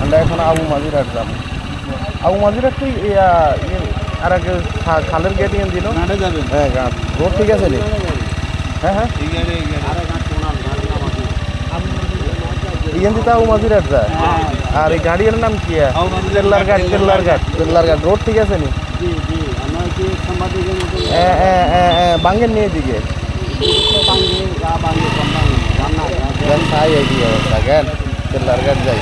আমরা এখন আবু মাজিরাট যাবো। আবু মাজিরাট তুই আর আগে খালের গেট ইয়ে দিল হ্যাঁ ঘাট রোড ঠিক আছে নি হ্যাঁ হ্যাঁ ইয়ে দিতে আবু মাজিরাট যায় আর এই গাড়ির নাম কি তেল্লার ঘাট তেল্লার ঘাট তেল্লার ঘাট রোড ঠিক আছে নি বাঙ্গের নিয়ে দিকে তাই এই অবস্থা জ্ঞান তেল্লার ঘাট যাই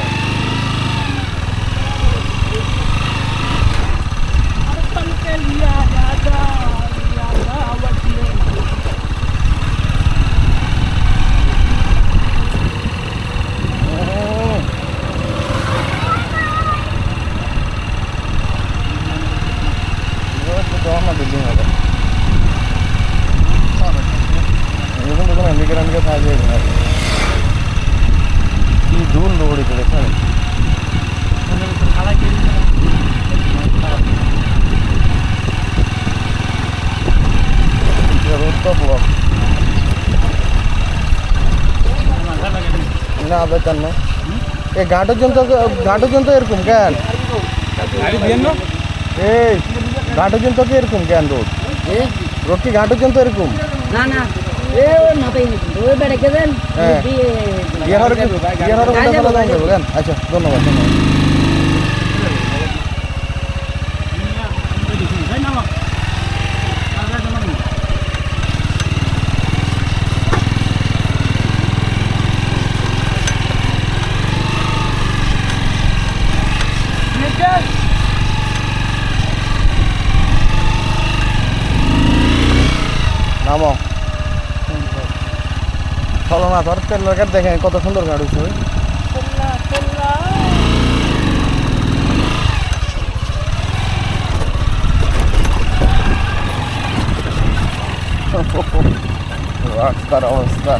কি ধুল দৌড়িতে দেখেন রোড তো ব্লক না বেকার না এই ঘাটের জন্য এরকম কেন এই ঘাটের জন্য কি এরকম কেন রোড কি ঘাটের জন্য এরকম না না আচ্ছা ধন্যবাদ ধন্যবাদ নামো চলো না ধর তেলের ঘাট দেখেন কত সুন্দর ঘাট হয়েছে রাস্তার অবস্থা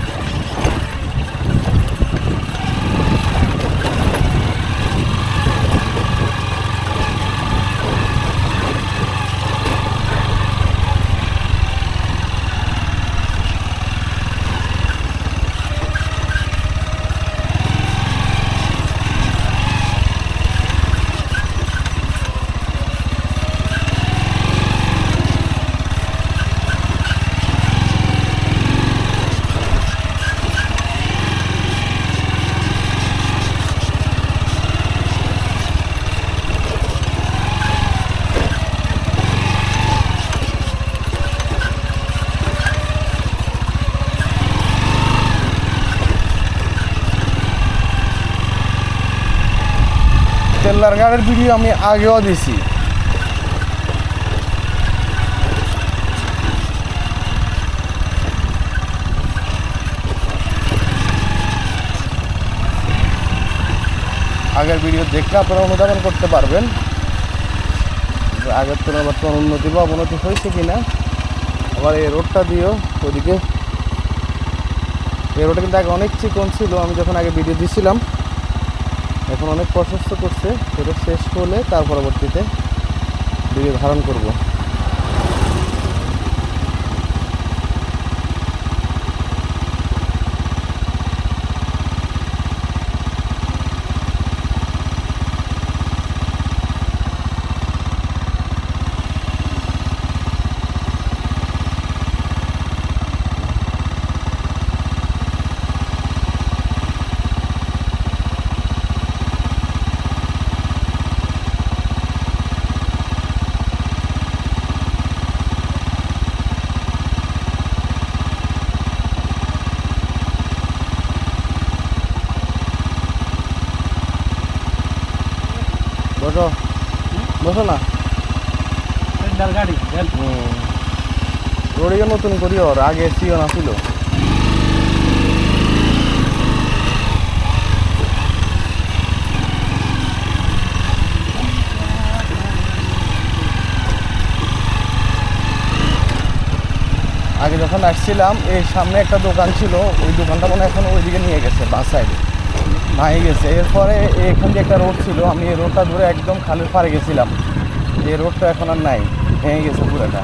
তেল্লার ঘাটের ভিডিও আমি আগেও দিছি আগের ভিডিও দেখলে আপনারা অনুধাবন করতে পারবেন আগের তুলনায় বর্তমান উন্নতি বা অবনতি হয়েছে কিনা আবার এই রোডটা দিয়েও ওদিকে এই রোডটা কিন্তু আগে অনেক চিকন ছিল আমি যখন আগে ভিডিও দিয়েছিলাম এখন অনেক প্রশস্ত করছে সেটা শেষ হলে তার পরবর্তীতে ভিডিও ধারণ করব বসো বসো না গাড়ি রোডিকে নতুন করি ওর আগে সিও না ছিল আগে যখন আসছিলাম এই সামনে একটা দোকান ছিল ওই দোকানটা মনে এখন ওইদিকে নিয়ে গেছে বাস সাইডে ভাঙে গেছে এরপরে এখান দিয়ে একটা রোড ছিল আমি এই রোডটা ধরে একদম খালের পাড়ে গেছিলাম এই রোডটা এখন আর নাই ভেঙে গেছে পুরোটা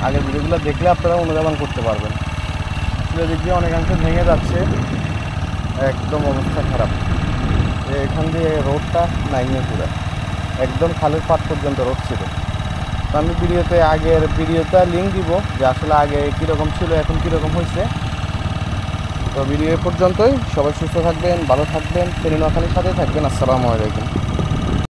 আগের ভিডিওগুলো দেখলে আপনারা অনুধাবন করতে পারবেন আসলে দিক দিয়ে অনেকাংশে ভেঙে যাচ্ছে একদম অবস্থা খারাপ যে এখান দিয়ে রোডটা নাইমে পুরো একদম খালের পাট পর্যন্ত রোড ছিল। তো আমি আগের ভিডিওতে লিঙ্ক দিব যে আসলে আগে কীরকম ছিল এখন কীরকম হয়েছে। তো ভিডিও পর্যন্তই, সবাই সুস্থ থাকবেন, ভালো থাকবেন, ফেনী নোয়াখালীর সাথে থাকবেন। আসসালামু আলাইকুম।